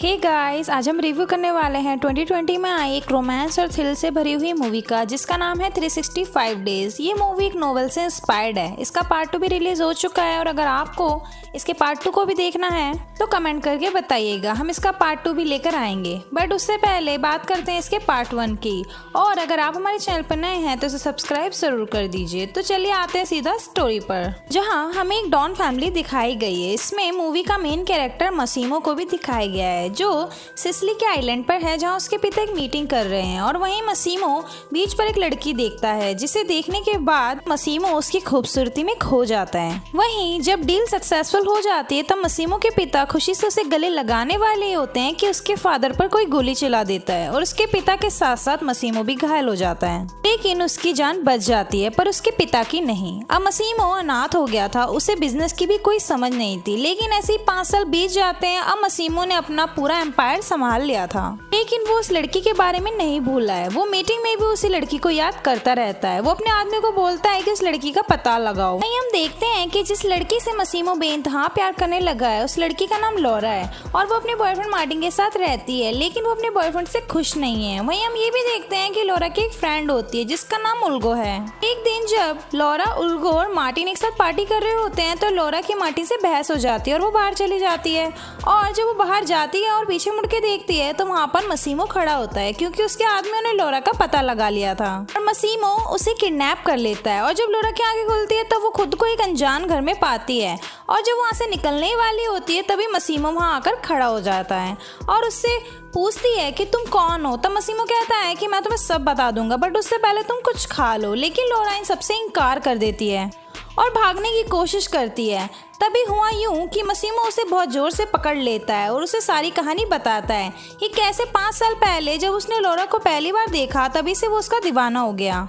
Hey guys, आज हम review करने वाले हैं 2020 में आई एक रोमांस और थ्रिल से भरी हुई मूवी का जिसका नाम है 365 डेज। ये मूवी एक नोवेल से इंस्पायर्ड है। इसका पार्ट 2 भी रिलीज हो चुका है और अगर आपको इसके पार्ट 2 को भी देखना है तो कमेंट करके बताइएगा, हम इसका पार्ट 2 भी लेकर आएंगे। बट उससे पहले बात करते हैं इसके पार्ट 1 की। और अगर आप हमारे चैनल पर नए हैं तो इसे सब्सक्राइब जरूर कर दीजिए। तो चलिए आते हैं सीधा स्टोरी पर, जहाँ हमें एक डॉन फैमिली दिखाई गई है। इसमें मूवी का मेन कैरेक्टर मसीमो को भी दिखाया गया है जो सिसिली के आइलैंड पर है, जहां उसके पिता एक मीटिंग कर रहे हैं। और वहीं मसीमो बीच पर एक लड़की देखता है जिसे देखने के बाद मसीमो उसकी खूबसूरती में खो जाता है। वहीं जब डील सक्सेसफुल हो जाती है तब मसीमो के पिता खुशी से उसे गले लगाने वाले होते हैं कि उसके फादर पर कोई गोली चला देता है और उसके पिता के साथ साथ मसीमो भी घायल हो जाता है, लेकिन उसकी जान बच जाती है पर उसके पिता की नहीं। अब मसीमो अनाथ हो गया था, उसे बिजनेस की भी कोई समझ नहीं थी, लेकिन ऐसे ही 5 साल बीत जाते हैं। अब मसीमो ने अपना पूरा एम्पायर संभाल लिया था, लेकिन वो उस लड़की के बारे में नहीं भूला है। वो मीटिंग में भी उसी लड़की को याद करता रहता है। वो अपने आदमी को बोलता है कि उस लड़की का पता लगाओ। वहीं हम देखते हैं कि जिस लड़की से मसीमो बेइंतहा प्यार करने लगा है उस लड़की का नाम लॉरा है और वो अपने बॉयफ्रेंड मार्टिन के साथ रहती है, लेकिन वो अपने बॉयफ्रेंड से खुश नहीं है। वहीं हम ये भी देखते हैं कि लॉरा की एक फ्रेंड होती है जिसका नाम उल्गो है। एक दिन जब लॉरा, उल्गो और मार्टिन एक साथ पार्टी कर रहे होते हैं तो लॉरा की मार्टिन से बहस हो जाती है और वो बाहर चली जाती है। और जब वो बाहर जाती है और पीछे मुड़ के देखती है तो वहाँ पर मसीमो खड़ा होता है, क्योंकि उसके आदमियों ने लॉरा का पता लगा लिया था और मसीमो उसे किडनैप कर लेता है। और जब लॉरा की आंखें खुलती है तब वो खुद को एक अनजान घर में पाती है और जब वहाँ से निकलने वाली होती है तभी मसीमो वहाँ आकर खड़ा हो जाता है और उससे पूछती है कि तुम कौन हो। तब मसीमो कहता है कि मैं तुम्हें सब बता दूंगा बट उससे पहले तुम कुछ खा लो, लेकिन लॉरा इन सबसे इनकार कर देती है और भागने की कोशिश करती है। तभी हुआ यूं कि मसीमो उसे बहुत जोर से पकड़ लेता है और उसे सारी कहानी बताता है कि कैसे 5 साल पहले जब उसने लॉरा को पहली बार देखा तभी से वो उसका दीवाना हो गया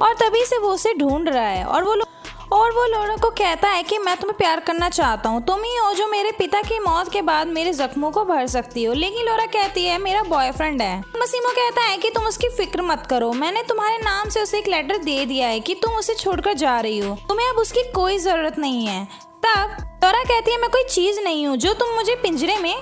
और तभी से वो उसे ढूंढ रहा है। और वो लॉरा को कहता है कि मैं तुम्हें प्यार करना चाहता हूँ, तुम ही हो जो मेरे पिता की मौत के बाद मेरे जख्मों को भर सकती हो। लेकिन लॉरा कहती है मेरा बॉयफ्रेंड है। मसीमो कहता है कि तुम उसकी फिक्र मत करो, मैंने तुम्हारे नाम से उसे एक लेटर दे दिया है कि तुम उसे छोड़कर जा रही हो, तुम्हें अब उसकी कोई जरूरत नहीं है। तब लॉरा कहती है मैं कोई चीज नहीं हूँ जो तुम मुझे पिंजरे में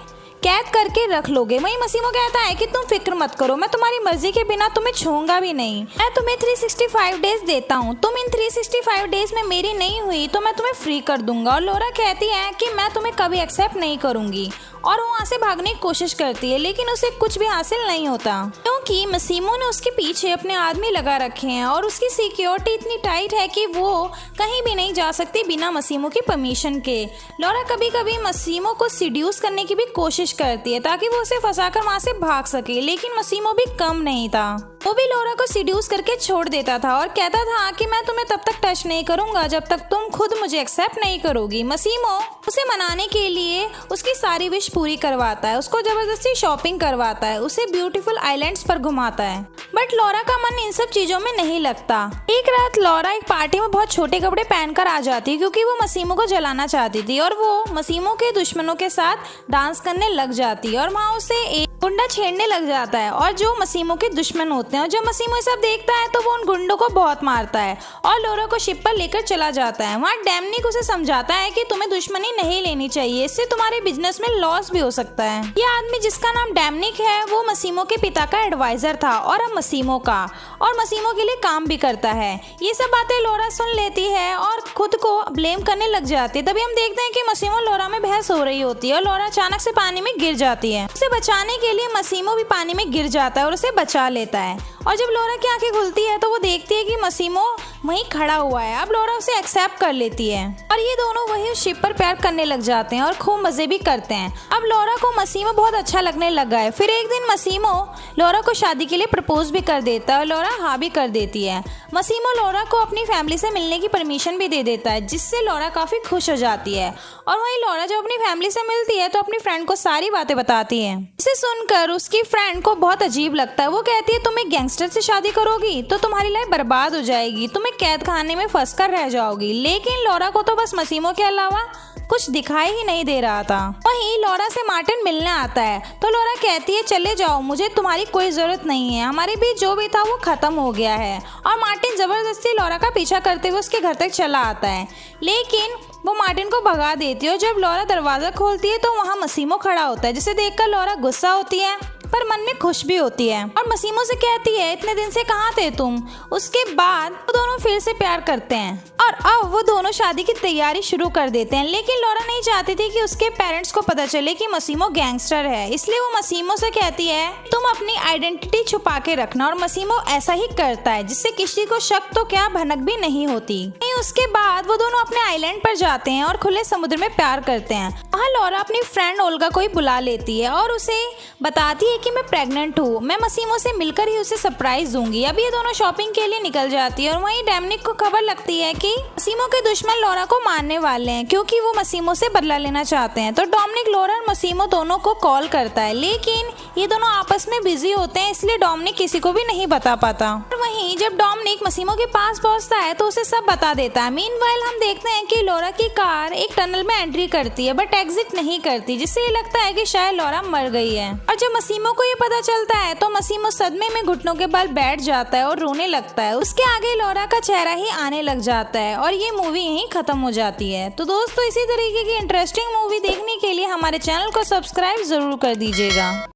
कैद करके रख लोगे। वहीं मसीमो कहता है कि तुम फिक्र मत करो, मैं तुम्हारी मर्जी के बिना तुम्हें छूऊंगा भी नहीं। मैं तुम्हें 365 डेज देता हूँ, तुम इन 365 डेज में मेरी नहीं हुई तो मैं तुम्हें फ्री कर दूंगा। और लॉरा कहती है कि मैं तुम्हें कभी एक्सेप्ट नहीं करूंगी और वो वहाँ से भागने की कोशिश करती है, लेकिन उसे कुछ भी हासिल नहीं होता क्योंकि मसीमो ने उसके पीछे अपने आदमी लगा रखे हैं और उसकी सिक्योरिटी इतनी टाइट है कि वो कहीं भी नहीं जा सकती बिना मसीमो की परमिशन के। लॉरा कभी कभी मसीमो को सीड्यूस करने की भी कोशिश करती है ताकि वो उसे फंसाकर वहाँ से भाग सके, लेकिन मसीमो भी कम नहीं था। वो भी लॉरा को सीड्यूस करके छोड़ देता था और कहता था कि मैं तुम्हें तब तक टच नहीं करूंगा जब तक तुम खुद मुझे एक्सेप्ट नहीं करोगी। मसीमो उसे मनाने के लिए उसकी सारी विश पूरी करवाता है, उसको जबरदस्ती शॉपिंग करवाता है, उसे ब्यूटीफुल आइलैंड्स पर घुमाता है, बट लॉरा का मन इन सब चीजों में नहीं लगता। एक रात लॉरा एक पार्टी में बहुत छोटे कपड़े पहनकर आ जाती है क्योंकि वो मसीमो को जलाना चाहती थी और वो मसीमो के दुश्मनों के साथ डांस करने लग जाती है और वहाँ उसे एक गुंडा छेड़ने लग जाता है और जो मसीमो के दुश्मन होते हैं। और जब मसीमो ये सब देखता है तो वो उन गुंडों को बहुत मारता है और लॉरा को शिप पर लेकर चला जाता है। वहाँ डैमनिक उसे समझाता है कि तुम्हें दुश्मनी नहीं लेनी चाहिए, इससे तुम्हारे बिजनेस में लॉस भी हो सकता है। ये आदमी जिसका नाम डैमनिक है वो मसीमो के पिता का एडवाइजर था और अब मसीमो का, और मसीमो के लिए काम भी करता है। ये सब बातें लॉरा सुन लेती है और खुद को ब्लेम करने लग जाती है। तभी हम देखते हैं कि मसीमो लॉरा में बहस हो रही होती है और लॉरा अचानक से पानी में गिर जाती है। उसे बचाने के लिए मसीमो भी पानी में गिर जाता है और उसे बचा लेता है। और जब लॉरा की आंखें खुलती है तो वो देखती है कि मसीमो वहीं खड़ा हुआ है। अब लॉरा उसे एक्सेप्ट कर लेती है और ये दोनों वही उस शिप पर प्यार करने लग जाते हैं और खूब मजे भी करते हैं। अब लॉरा को मसीमो बहुत अच्छा लगने लगा है। फिर एक दिन मसीमो लॉरा को शादी के लिए प्रपोज भी कर देता है और लॉरा हाँ भी कर देती है। मसीमो लॉरा को अपनी फैमिली से मिलने की परमिशन भी दे देता है, जिससे लॉरा काफी खुश हो जाती है। और वहीं लॉरा जब अपनी फैमिली से मिलती है तो अपनी फ्रेंड को सारी बातें बताती है। इसे सुनकर उसकी फ्रेंड को बहुत अजीब लगता है। वो कहती है तुम एक गैंगस्टर से शादी करोगी तो तुम्हारी लाइफ बर्बाद हो जाएगी, तुम एक कैद खाने में फंस कर रह जाओगी। लेकिन लॉरा को तो बस मसीमो के अलावा कुछ दिखाई ही नहीं दे रहा था। वहीं लॉरा से मार्टिन मिलने आता है तो लॉरा कहती है चले जाओ, मुझे तुम्हारी कोई जरूरत नहीं है, हमारे बीच जो भी था वो खत्म हो गया है। और मार्टिन जबरदस्ती लॉरा का पीछा करते हुए उसके घर तक चला आता है, लेकिन वो मार्टिन को भगा देती है। और जब लॉरा दरवाजा खोलती है तो वहाँ मसीमो खड़ा होता है, जिसे देखकर लॉरा गुस्सा होती है पर मन में खुश भी होती है और मसीमो से कहती है इतने दिन से कहाँ थे तुम। उसके बाद वो दोनों फिर से प्यार करते हैं और अब वो दोनों शादी की तैयारी शुरू कर देते हैं। लेकिन लॉरा नहीं चाहती थी कि उसके पेरेंट्स को पता चले कि मसीमो गैंगस्टर है, इसलिए वो मसीमो से कहती है तुम अपनी आइडेंटिटी छुपा के रखना। और मसीमो ऐसा ही करता है, जिससे किसी को शक तो क्या भनक भी नहीं होती। उसके बाद वो दोनों अपने आइलैंड पर जाते हैं और खुले समुद्र में प्यार करते हैं। वहाँ लॉरा अपनी फ्रेंड ओल्गा को ही बुला लेती है और उसे बताती है कि मैं प्रेग्नेंट हूँ, मैं मसीमो से मिलकर ही उसे सरप्राइज दूंगी। अब ये दोनों शॉपिंग के लिए निकल जाती है और वहीं डोमिनिक को खबर लगती है कि मसीमो के दुश्मन लॉरा को मारने वाले हैं, क्योंकि वो मसीमो से बदला लेना चाहते हैं। तो डोमिनिक लॉरा और मसीमो दोनों को कॉल करता है, लेकिन ये दोनों आपस में बिजी होते हैं, इसलिए डोमिनिक किसी को भी नहीं बता पाता। और वहीं जब डोमिनिक मसीमो के पास पहुंचता है तो उसे सब बता देता है। मीनवाइल हम देखते हैं कि लॉरा की कार एक टनल में एंट्री करती है बट एग्जिट नहीं करती, जिससे ये लगता है कि शायद लॉरा मर गई है। और जब मसीमो को ये पता चलता है तो मसीमो सदमे में घुटनों के बल बैठ जाता है और रोने लगता है। उसके आगे लॉरा का चेहरा ही आने लग जाता है और ये मूवी यहीं खत्म हो जाती है। तो दोस्तों, इसी तरीके की इंटरेस्टिंग मूवी देखने के लिए हमारे चैनल को सब्सक्राइब जरूर कर दीजिएगा।